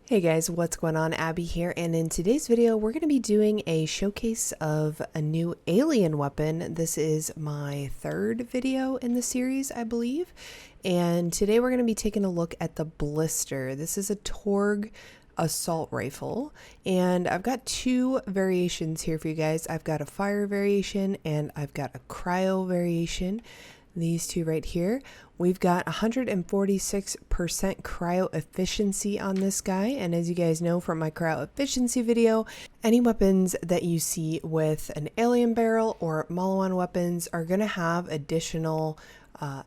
Hey guys, what's going on? Abby here, and in today's video we're going to be doing a showcase of a new alien weapon. This is my third video in the series, I believe, and today we're going to be taking a look at the Blister. This is a Torg assault rifle, and I've got two variations here for you guys. I've got a fire variation and I've got a cryo variation. These two right here. We've got 146% cryo efficiency on this guy, and as you guys know from my cryo efficiency video, any weapons that you see with an alien barrel or Malawan weapons are going to have additional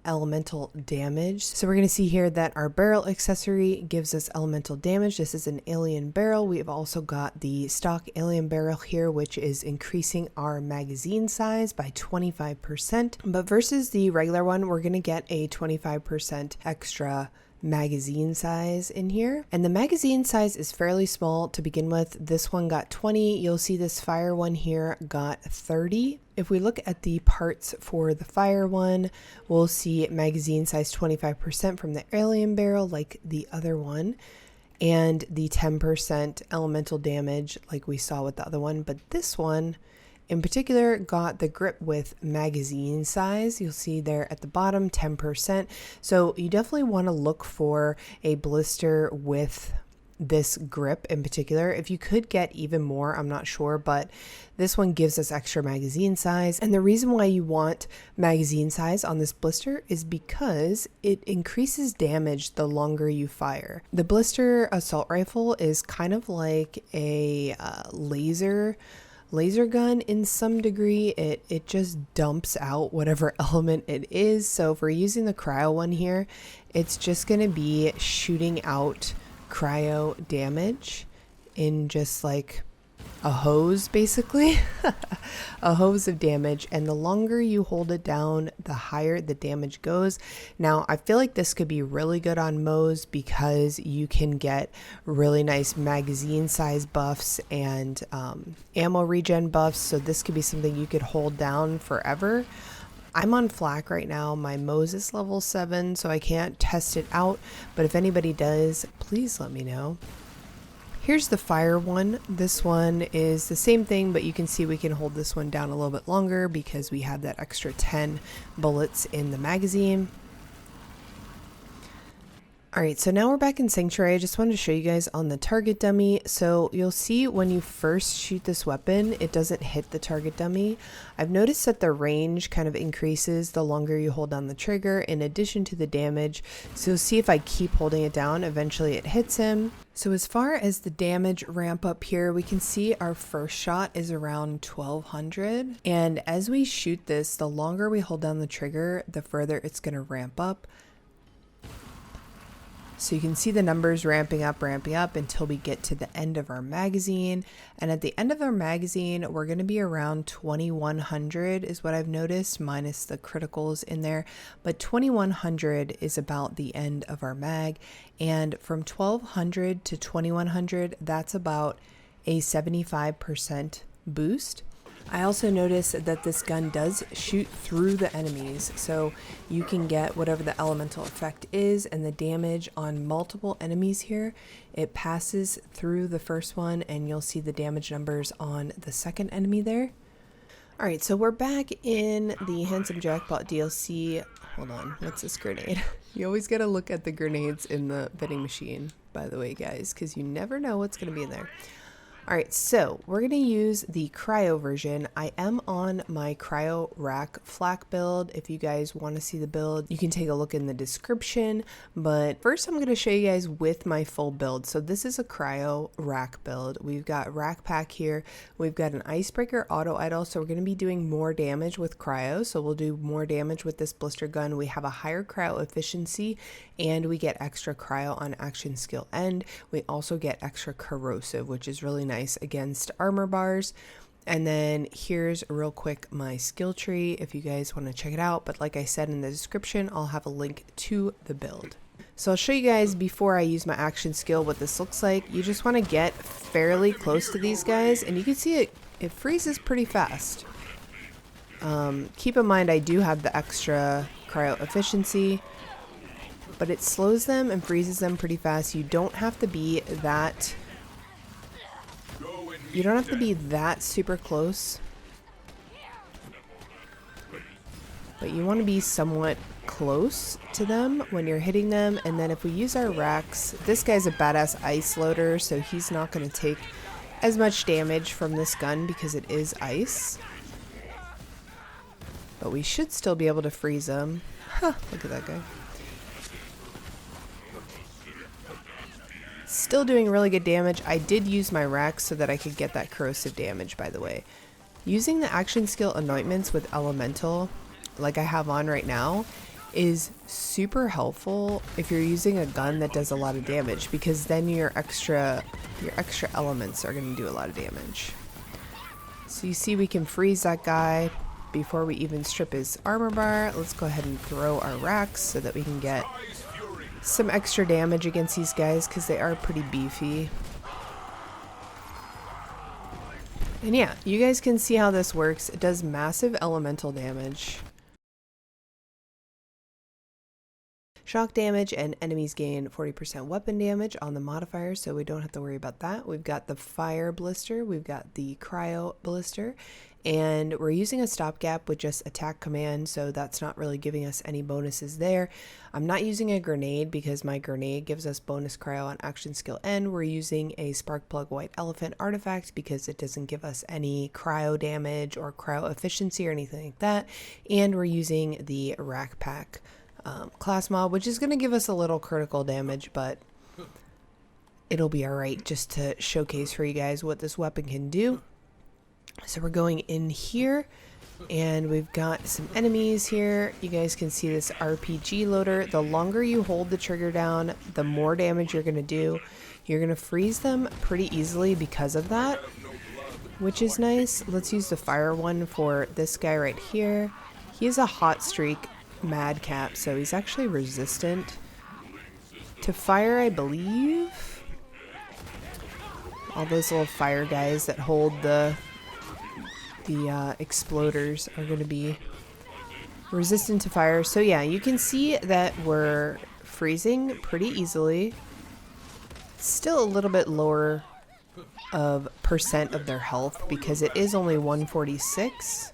elemental damage. So we're going to see here that our barrel accessory gives us elemental damage. This is an alien barrel. We've also got the stock alien barrel here, which is increasing our magazine size by 25%. But versus the regular one, we're going to get a 25% extra magazine size in here, and the magazine size is fairly small to begin with. This one got 20. You'll see this fire one here got 30. If we look at the parts for the fire one, we'll see magazine size 25% from the alien barrel like the other one, and the 10% elemental damage like we saw with the other one. But this one in particular got the grip with magazine size. You'll see there at the bottom 10%. So you definitely want to look for a blister with this grip in particular. If you could get even more, I'm not sure, but this one gives us extra magazine size. And the reason why you want magazine size on this blister is because it increases damage the longer you fire. The Blister Assault Rifle is kind of like a laser gun in some degree. It just dumps out whatever element it is. So if we're using the cryo one here, it's just going to be shooting out cryo damage in just like a hose, basically. A hose of damage, and the longer you hold it down, the higher the damage goes. Now I feel like this could be really good on Moes because you can get really nice magazine size buffs and ammo regen buffs, so this could be something you could hold down forever. I'm on flak right now. My Moes is level 7, so I can't test it out, but if anybody does, please let me know. Here's the fire one. This one is the same thing, but you can see we can hold this one down a little bit longer because we have that extra 10 bullets in the magazine. Alright, so now we're back in Sanctuary. I just wanted to show you guys on the target dummy. So you'll see when you first shoot this weapon, it doesn't hit the target dummy. I've noticed that the range kind of increases the longer you hold down the trigger in addition to the damage. So you'll see if I keep holding it down, eventually it hits him. So as far as the damage ramp up here, we can see our first shot is around 1200. And as we shoot this, the longer we hold down the trigger, the further it's going to ramp up. So you can see the numbers ramping up until we get to the end of our magazine. And at the end of our magazine, we're going to be around 2100 is what I've noticed, minus the criticals in there. But 2100 is about the end of our mag. And from 1200 to 2100, that's about a 75% boost. I also noticed that this gun does shoot through the enemies, so you can get whatever the elemental effect is and the damage on multiple enemies here. It passes through the first one, and you'll see the damage numbers on the second enemy there. Alright, so we're back in the Handsome Jackpot DLC. Hold on, what's this grenade? You always gotta look at the grenades in the vending machine, by the way, guys, because you never know what's gonna be in there. Alright, so we're going to use the cryo version. I am on my cryo rack flak build. If you guys want to see the build, you can take a look in the description. But first I'm going to show you guys with my full build. So this is a cryo rack build. We've got rack pack here. We've got an icebreaker auto idle. So we're going to be doing more damage with cryo. So we'll do more damage with this blister gun. We have a higher cryo efficiency, and we get extra cryo on action skill end. We also get extra corrosive, which is really nice against armor bars. And then here's real quick my skill tree if you guys want to check it out, but like I said in the description, I'll have a link to the build. So I'll show you guys before I use my action skill what this looks like. You just want to get fairly close to these guys, and you can see it freezes pretty fast. Keep in mind I do have the extra cryo efficiency. but it slows them and freezes them pretty fast. You don't have to be that super close, but you want to be somewhat close to them when you're hitting them. And then if we use our racks, this guy's a badass ice loader, so he's not going to take as much damage from this gun because it is ice, but we should still be able to freeze him. Huh, look at that guy. Still doing really good damage. I did use my racks so that I could get that corrosive damage, by the way. Using the action skill anointments with elemental, like I have on right now, is super helpful if you're using a gun that does a lot of damage, because then your extra elements are going to do a lot of damage. So you see we can freeze that guy before we even strip his armor bar. Let's go ahead and throw our racks so that we can get some extra damage against these guys, because they are pretty beefy. And yeah, you guys can see how this works. It does massive elemental damage. Shock damage, and enemies gain 40% weapon damage on the modifier, so we don't have to worry about that. We've got the fire blister, we've got the cryo blister, and we're using a stopgap with just attack command, so that's not really giving us any bonuses there. I'm not using a grenade because my grenade gives us bonus cryo on action skill N. We're using a spark plug white elephant artifact because it doesn't give us any cryo damage or cryo efficiency or anything like that. And we're using the rack pack class mod, which is going to give us a little critical damage, but it'll be alright just to showcase for you guys what this weapon can do. So we're going in here, and we've got some enemies here. You guys can see this RPG loader. The longer you hold the trigger down, the more damage you're going to do. You're going to freeze them pretty easily because of that, which is nice. Let's use the fire one for this guy right here. He has a hot streak madcap, so he's actually resistant to fire, I believe. All those little fire guys that hold the exploders are going to be resistant to fire. So yeah, you can see that we're freezing pretty easily. Still a little bit lower of percent of their health because it is only 146.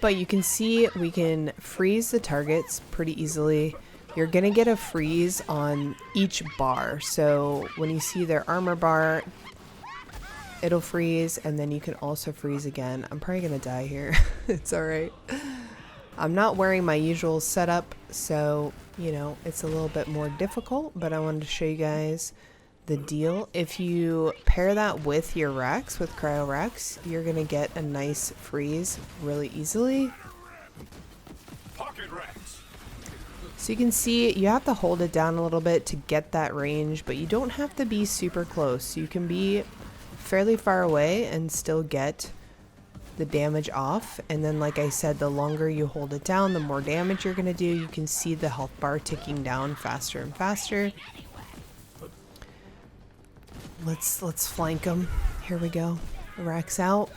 But you can see we can freeze the targets pretty easily. You're going to get a freeze on each bar. So when you see their armor bar, it'll freeze, and then you can also freeze again. I'm probably going to die here. It's alright. I'm not wearing my usual setup, so, you know, it's a little bit more difficult, but I wanted to show you guys the deal. If you pair that with your racks, with cryo racks, you're going to get a nice freeze really easily. So you can see you have to hold it down a little bit to get that range, but you don't have to be super close. You can be fairly far away and still get the damage off. And then, like I said, the longer you hold it down, the more damage you're going to do. You can see the health bar ticking down faster and faster. Let's flank them. Here we go. The rack's out.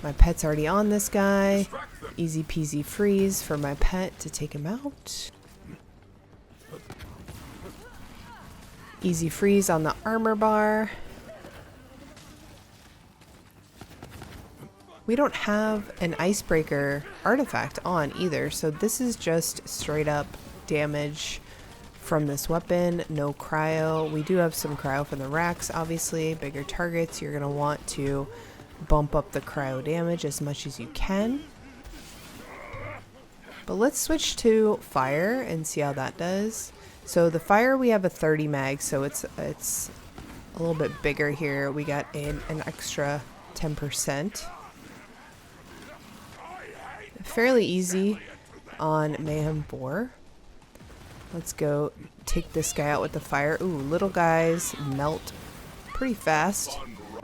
My pet's already on this guy. Easy peasy freeze for my pet to take him out. Easy freeze on the armor bar. We don't have an icebreaker artifact on either, so this is just straight up damage from this weapon. No cryo. We do have some cryo from the racks, obviously. Bigger targets, you're going to want to bump up the cryo damage as much as you can. But let's switch to fire and see how that does. So the fire, we have a 30 mag, so it's a little bit bigger here. We got an extra 10%. Fairly easy on Mayhem 4. Let's go take this guy out with the fire. Ooh, little guys melt pretty fast.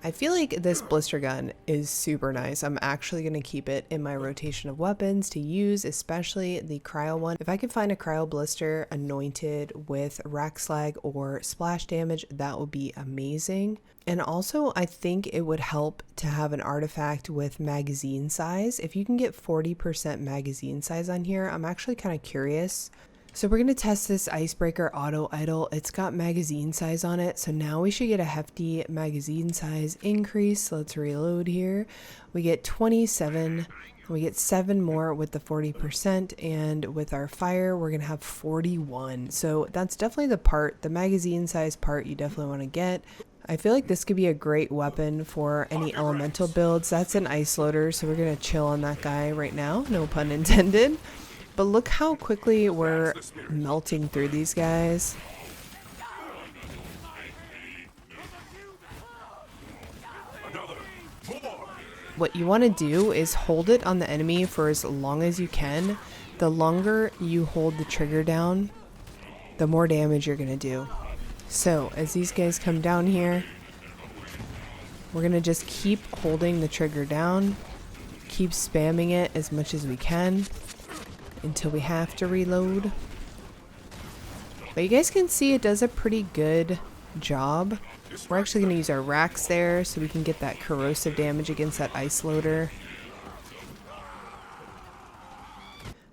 I feel like this blister gun is super nice. I'm actually going to keep it in my rotation of weapons to use, especially the cryo one. If I could find a cryo blister anointed with rack slag or splash damage, that would be amazing. And also, I think it would help to have an artifact with magazine size. If you can get 40% magazine size on here, I'm actually kind of curious. So we're going to test this Icebreaker Auto Idle. It's got magazine size on it, so now we should get a hefty magazine size increase. Let's reload here. We get 27. We get 7 more with the 40%, and with our fire, we're going to have 41. So that's definitely the magazine size part you definitely want to get. I feel like this could be a great weapon for any elemental builds. That's an ice loader, so we're going to chill on that guy right now. No pun intended. But look how quickly we're melting through these guys. What you want to do is hold it on the enemy for as long as you can. The longer you hold the trigger down, the more damage you're going to do. So as these guys come down here, we're going to just keep holding the trigger down, keep spamming it as much as we can until we have to reload. But you guys can see it does a pretty good job. We're actually going to use our racks there so we can get that corrosive damage against that ice loader.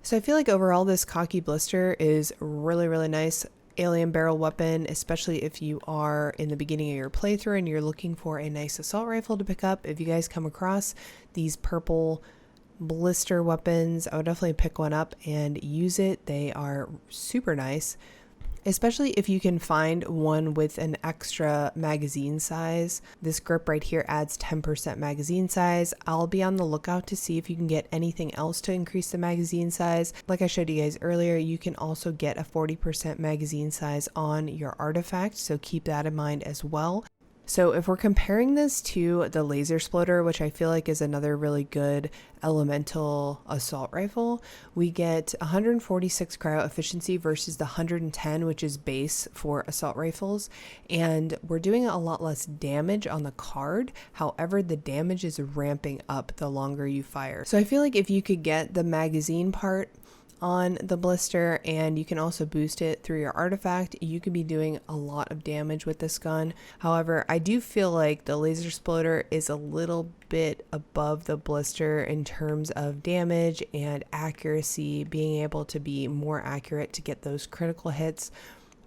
So I feel like overall this cocky blister is really nice alien barrel weapon, especially if you are in the beginning of your playthrough and you're looking for a nice assault rifle to pick up. If you guys come across these purple blister weapons, I would definitely pick one up and use it. They are super nice, especially if you can find one with an extra magazine size. This grip right here adds 10% magazine size. I'll be on the lookout to see if you can get anything else to increase the magazine size. Like I showed you guys earlier, you can also get a 40% magazine size on your artifact, so keep that in mind as well. So if we're comparing this to the laser exploder, which I feel like is another really good elemental assault rifle, we get 146 cryo efficiency versus the 110, which is base for assault rifles. And we're doing a lot less damage on the card. However, the damage is ramping up the longer you fire. So I feel like if you could get the magazine part on the blister and you can also boost it through your artifact, you could be doing a lot of damage with this gun. However, I do feel like the laser exploder is a little bit above the blister in terms of damage and accuracy, being able to be more accurate to get those critical hits.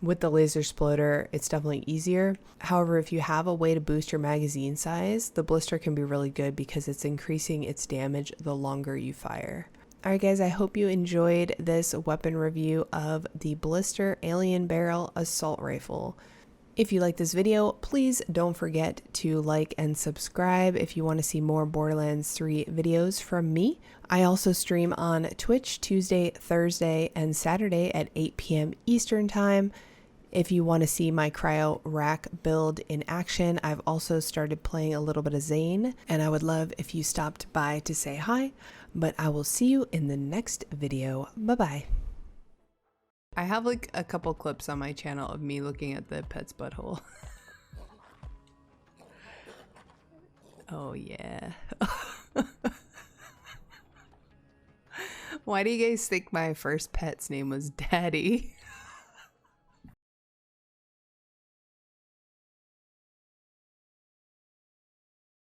With the laser exploder, it's definitely easier. However, if you have a way to boost your magazine size, the blister can be really good because it's increasing its damage the longer you fire. Alright guys, I hope you enjoyed this weapon review of the Blister Alien Barrel Assault Rifle. If you like this video, please don't forget to like and subscribe if you want to see more Borderlands 3 videos from me. I also stream on Twitch Tuesday, Thursday, and Saturday at 8 p.m. Eastern Time. If you want to see my cryo rack build in action, I've also started playing a little bit of Zane, and I would love if you stopped by to say hi. But I will see you in the next video. Bye-bye. I have like a couple clips on my channel of me looking at the pet's butthole. Oh yeah. Why do you guys think my first pet's name was Daddy?